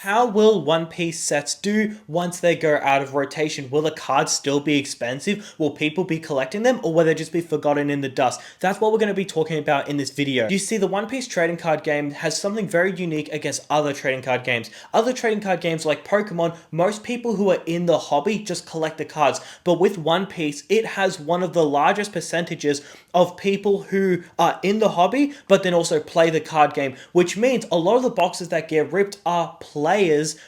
how will One Piece sets do once they go out of rotation? Will the cards still be expensive? Will people be collecting them, or will they just be forgotten in the dust? That's what we're going to be talking about in this video. You see, the One Piece trading card game has something very unique against other trading card games. Other trading card games like Pokemon, most people who are in the hobby just collect the cards, but with One Piece, it has one of the largest percentages of people who are in the hobby, but then also play the card game, which means a lot of the boxes that get ripped are players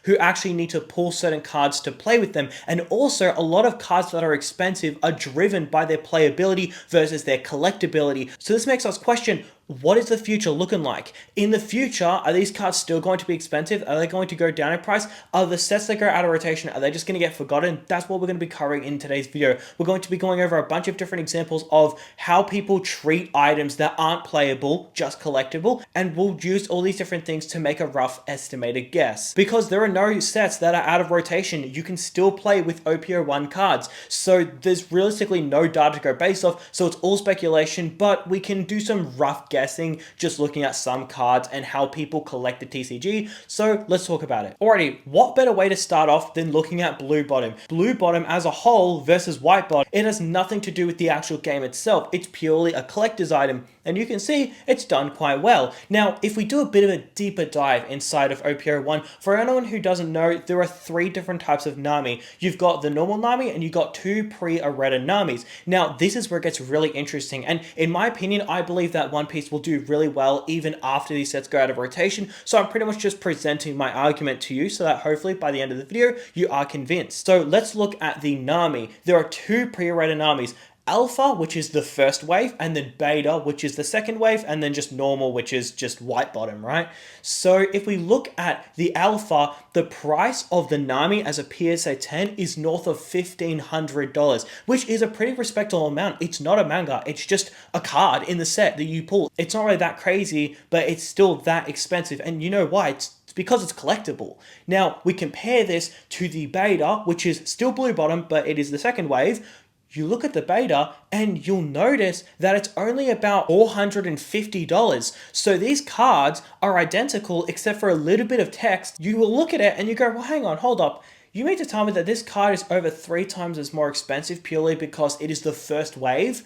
who actually need to pull certain cards to play with them. And also, a lot of cards that are expensive are driven by their playability versus their collectability. So this makes us question, what is the future looking like? In the future, are these cards still going to be expensive? Are they going to go down in price? Are the sets that go out of rotation, are they just going to get forgotten? That's what we're going to be covering in today's video. We're going to be going over a bunch of different examples of how people treat items that aren't playable, just collectible, and we'll use all these different things to make a rough estimated guess. Because there are no sets that are out of rotation, you can still play with OPO1 cards. So there's realistically no data to go based off, so it's all speculation, but we can do some rough guessing just looking at some cards and how people collect the TCG. So let's talk about it. Alrighty, what better way to start off than looking at Blue Bottom? Blue Bottom as a whole versus White Bottom, it has nothing to do with the actual game itself. It's purely a collector's item, and you can see it's done quite well. Now, if we do a bit of a deeper dive inside of OPO1, for anyone who doesn't know, there are 3 different types of Nami. You've got the normal Nami and you've got 2 pre-errata Namis. Now, this is where it gets really interesting, and in my opinion, I believe that One Piece will do really well even after these sets go out of rotation. So I'm pretty much just presenting my argument to you so that hopefully by the end of the video, you are convinced. So let's look at the Nami. There are 2 pre-errata Namis. Alpha, which is the first wave, and then Beta, which is the second wave, and then just normal, which is just White Bottom, right? So if we look at the Alpha, the price of the Nami as a PSA 10 is north of $1,500, which is a pretty respectable amount. It's not a manga, it's just a card in the set that you pull. It's not really that crazy, but it's still that expensive, and you know why? It's because it's collectible. Now, we compare this to the Beta, which is still Blue Bottom, but it is the second wave. You look at the Beta and you'll notice that it's only about $450. So these cards are identical except for a little bit of text. You will look at it and you go, well, hang on, hold up. You mean to tell me that this card is over 3 times as more expensive purely because it is the first wave?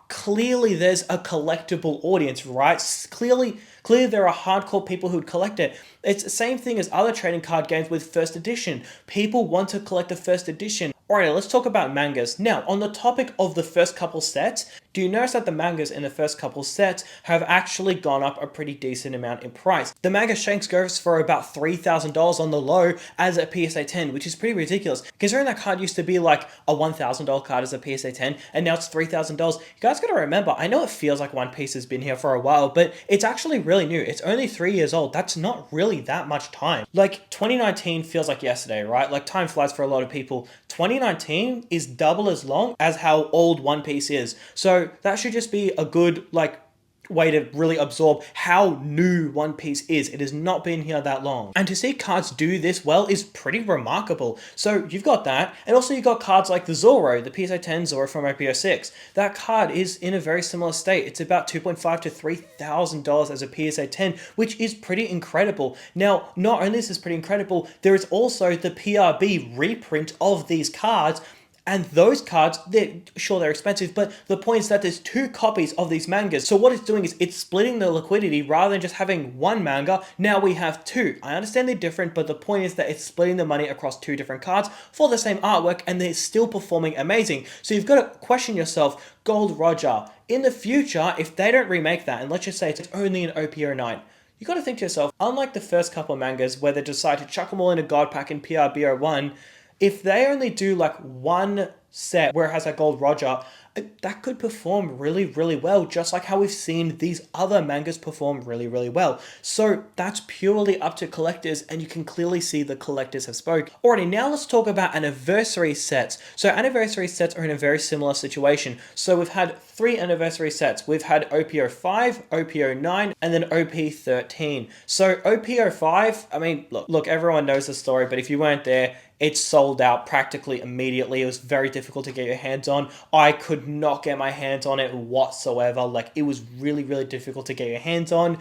Clearly there's a collectible audience, right? Clearly there are hardcore people who'd collect it. It's the same thing as other trading card games with first edition. People want to collect the first edition. Alright, let's talk about mangas. Now, on the topic of the first couple sets, do you notice that the mangas in the first couple sets have actually gone up a pretty decent amount in price? The manga Shanks goes for about $3,000 on the low as a PSA 10, which is pretty ridiculous. Considering that card used to be like a $1,000 card as a PSA 10, and now it's $3,000. You guys gotta remember, I know it feels like One Piece has been here for a while, but it's actually really new. It's only 3 years old. That's not really that much time. Like, 2019 feels like yesterday, right? Like, time flies for a lot of people. 2019 is double as long as how old One Piece is. So that should just be a good, like, way to really absorb how new One Piece is. It has not been here that long. And to see cards do this well is pretty remarkable. So you've got that, and also you've got cards like the Zoro, the PSA 10 Zoro from OPO6. That card is in a very similar state. It's about $2,500 to $3,000 as a PSA 10, which is pretty incredible. Now, not only is this pretty incredible, there is also the PRB reprint of these cards. And those cards, they're expensive, but the point is that there's 2 copies of these mangas. So what it's doing is it's splitting the liquidity rather than just having 1 manga. Now we have 2. I understand they're different, but the point is that it's splitting the money across 2 different cards for the same artwork, and they're still performing amazing. So you've got to question yourself, Gold Roger, in the future, if they don't remake that, and let's just say it's only an OP09, you got to think to yourself, unlike the first couple of mangas where they decide to chuck them all in a God Pack in PRB01, if they only do like 1 set where it has that Gold Roger, that could perform really, really well, just like how we've seen these other mangas perform really, really well. So that's purely up to collectors, and you can clearly see the collectors have spoken. Alrighty, now let's talk about anniversary sets. So anniversary sets are in a very similar situation. So we've had 3 anniversary sets. We've had OPO5, OPO9, and then OP13. So OPO5, I mean, look, everyone knows the story, but if you weren't there, it sold out practically immediately. It was very difficult to get your hands on. I could not get my hands on it whatsoever. Like, it was really, really difficult to get your hands on.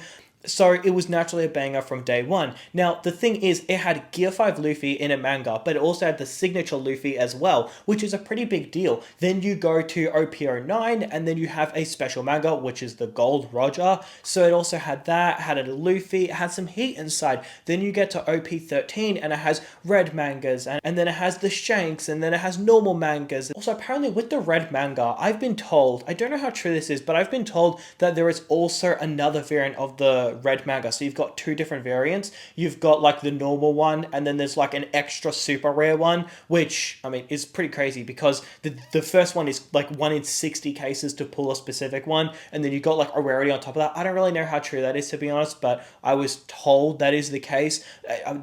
So it was naturally a banger from day one. Now, the thing is, it had Gear 5 Luffy in a manga, but it also had the signature Luffy as well, which is a pretty big deal. Then you go to OP09, and then you have a special manga, which is the Gold Roger. So it also had that, had a Luffy, it had some heat inside. Then you get to OP13, and it has red mangas, and then it has the Shanks, and then it has normal mangas. Also, apparently with the red manga, I've been told, I don't know how true this is, but I've been told that there is also another variant of the red manga. So you've got two different variants. You've got like the normal one, and then there's like an extra super rare one, which I mean is pretty crazy because the first one is like 1 in 60 cases to pull a specific one, and then you got like a rarity on top of that. I don't really know how true that is, to be honest, but I was told that is the case.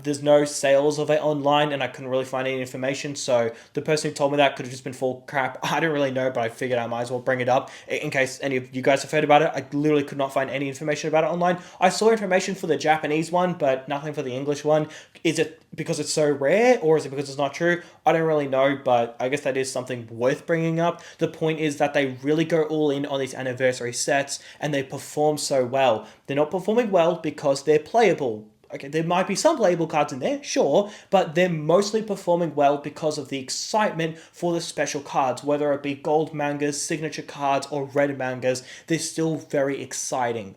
There's no sales of it online, and I couldn't really find any information, so the person who told me that could have just been full crap. I don't really know, but I figured I might as well bring it up in case any of you guys have heard about it. I literally could not find any information about it online. I saw information for the Japanese one, but nothing for the English one. Is it because it's so rare, or is it because it's not true? I don't really know, but I guess that is something worth bringing up. The point is that they really go all in on these anniversary sets, and they perform so well. They're not performing well because they're playable. Okay, there might be some playable cards in there, sure, but they're mostly performing well because of the excitement for the special cards, whether it be gold mangas, signature cards, or red mangas. They're still very exciting.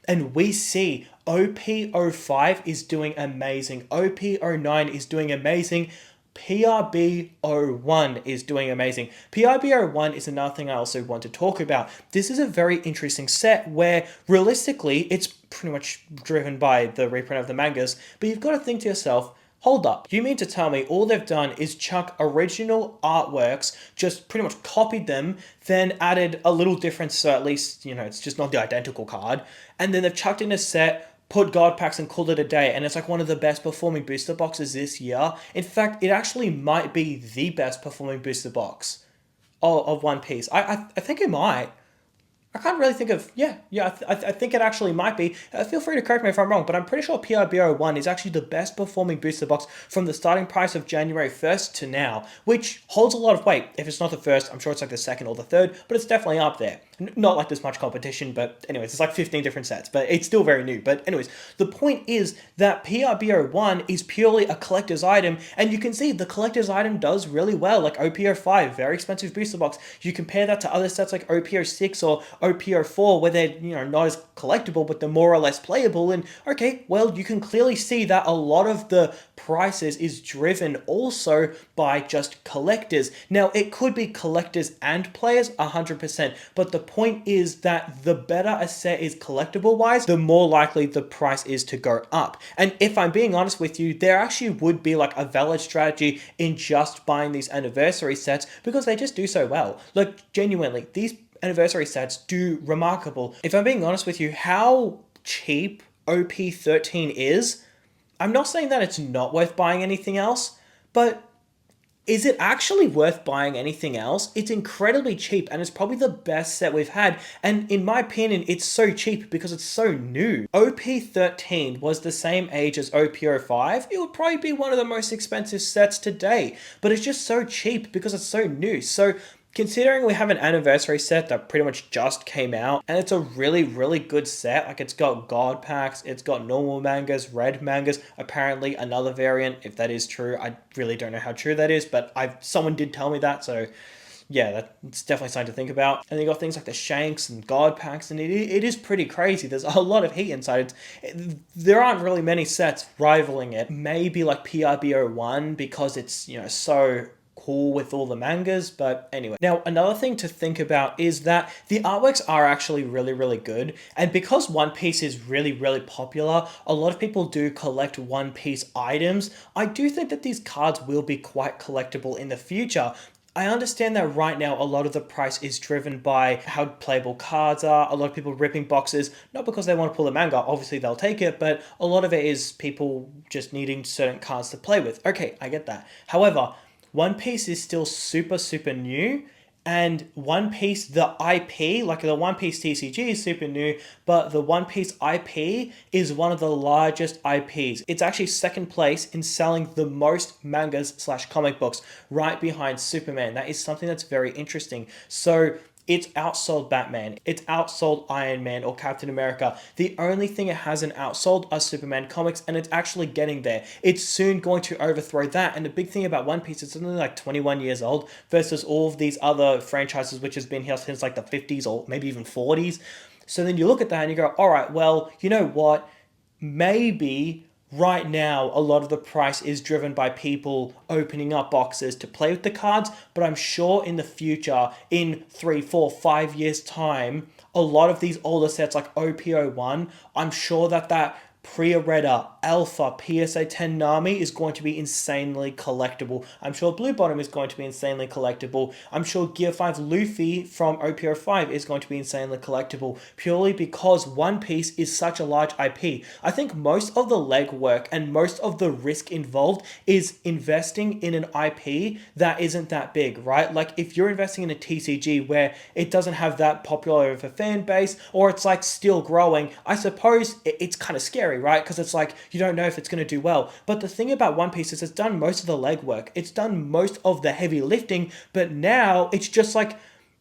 And we see OP05 is doing amazing. OP09 is doing amazing. PRB01 is doing amazing. PRB01 is another thing I also want to talk about. This is a very interesting set where realistically it's pretty much driven by the reprint of the mangas, but you've got to think to yourself, hold up, you mean to tell me all they've done is chuck original artworks, just pretty much copied them, then added a little difference so at least, it's just not the identical card, and then they've chucked in a set, put God packs and called it a day, and it's like one of the best performing booster boxes this year. In fact, it actually might be the best performing booster box of One Piece. I think it might. I can't really think of, I think it actually might be. Feel free to correct me if I'm wrong, but I'm pretty sure PRBO1 is actually the best performing booster box from the starting price of January 1st to now, which holds a lot of weight. If it's not the first, I'm sure it's like the second or the third, but it's definitely up there. Not like there's much competition, but anyways, it's like 15 different sets, but it's still very new. But anyways, the point is that PRBO1 is purely a collector's item, and you can see the collector's item does really well, like OPO5, very expensive booster box. You compare that to other sets like OPO6 or OPO4 where they're not as collectible but they're more or less playable, and okay, well, you can clearly see that a lot of the prices is driven also by just collectors. Now, it could be collectors and players 100%, but the point is that the better a set is collectible wise, the more likely the price is to go up. And if I'm being honest with you, there actually would be like a valid strategy in just buying these anniversary sets because they just do so well. Like, genuinely, these anniversary sets do remarkable. If I'm being honest with you, how cheap OP13 is, I'm not saying that it's not worth buying anything else, but is it actually worth buying anything else? It's incredibly cheap, and it's probably the best set we've had, and in my opinion, it's so cheap because it's so new. OP13 was the same age as OP05. It would probably be one of the most expensive sets today, but it's just so cheap because it's so new. So considering we have an anniversary set that pretty much just came out, and it's a really, really good set, like it's got God packs, it's got normal mangas, red mangas, apparently another variant, if that is true. I really don't know how true that is, but someone did tell me that, so yeah, that's definitely something to think about. And you got things like the Shanks and God packs, and it is pretty crazy. There's a lot of heat inside. There aren't really many sets rivaling it. Maybe like PRBO1 because it's, so cool with all the mangas, but anyway. Now, another thing to think about is that the artworks are actually really, really good, and because One Piece is really, really popular, a lot of people do collect One Piece items. I do think that these cards will be quite collectible in the future. I understand that right now a lot of the price is driven by how playable cards are, a lot of people ripping boxes, not because they want to pull the manga, obviously they'll take it, but a lot of it is people just needing certain cards to play with. Okay, I get that. However, One Piece is still super, super new, and One Piece, the IP, like the One Piece TCG is super new, but the One Piece IP is one of the largest IPs. It's actually second place in selling the most mangas / comic books, right behind Superman. That is something that's very interesting. So it's outsold Batman, it's outsold Iron Man or Captain America. The only thing it hasn't outsold are Superman comics, and it's actually getting there. It's soon going to overthrow that. And the big thing about One Piece, it's only like 21 years old versus all of these other franchises which has been here since like the 50s or maybe even 40s. So then you look at that and you go, all right, well, you know what? Maybe right now a lot of the price is driven by people opening up boxes to play with the cards, but I'm sure in the future, in 3, 4, 5 years time, a lot of these older sets like OPO1, I'm sure that Pre-Retta, Alpha, PSA 10 Nami is going to be insanely collectible. I'm sure Blue Bottom is going to be insanely collectible. I'm sure Gear 5 Luffy from OPO 5 is going to be insanely collectible, purely because One Piece is such a large IP. I think most of the legwork and most of the risk involved is investing in an IP that isn't that big, right? Like if you're investing in a TCG where it doesn't have that popular of a fan base, or it's like still growing, I suppose it's kind of scary, right? Because it's like you don't know if it's going to do well. But the thing about One Piece is it's done most of the legwork, it's done most of the heavy lifting, but now it's just like,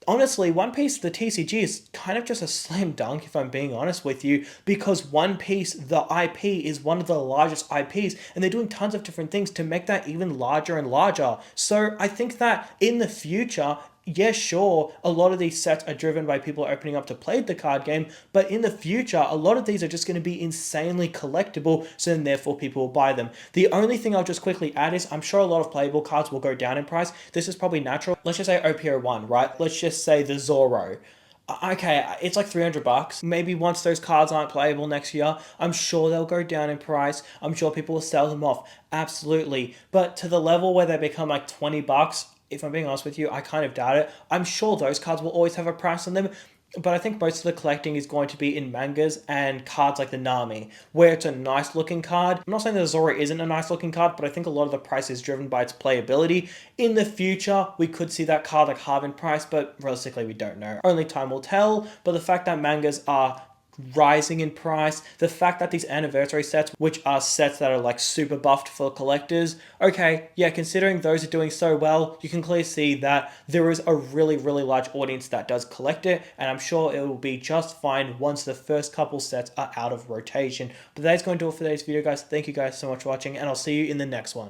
honestly, One Piece, the TCG, is kind of just a slam dunk, if I'm being honest with you, because One Piece, the IP, is one of the largest IPs, and they're doing tons of different things to make that even larger and larger. So I think that in the future, yeah, sure, a lot of these sets are driven by people opening up to play the card game, but in the future, a lot of these are just going to be insanely collectible, so then therefore people will buy them. The only thing I'll just quickly add is I'm sure a lot of playable cards will go down in price. This is probably natural. Let's just say OPO1, right? Let's just say the Zoro. Okay, it's like $300. Maybe once those cards aren't playable next year, I'm sure they'll go down in price. I'm sure people will sell them off. Absolutely. But to the level where they become like $20, if I'm being honest with you, I kind of doubt it. I'm sure those cards will always have a price on them, but I think most of the collecting is going to be in mangas and cards like the Nami, where it's a nice looking card. I'm not saying that Zoro isn't a nice looking card, but I think a lot of the price is driven by its playability. In the future, we could see that card like halve in price, but realistically we don't know. Only time will tell, but the fact that mangas are rising in price, the fact that these anniversary sets, which are sets that are like super buffed for collectors, okay, yeah, considering those are doing so well, you can clearly see that there is a really, really large audience that does collect it, and I'm sure it will be just fine once the first couple sets are out of rotation. But that's going to do it for today's video, guys. Thank you guys so much for watching, and I'll see you in the next one.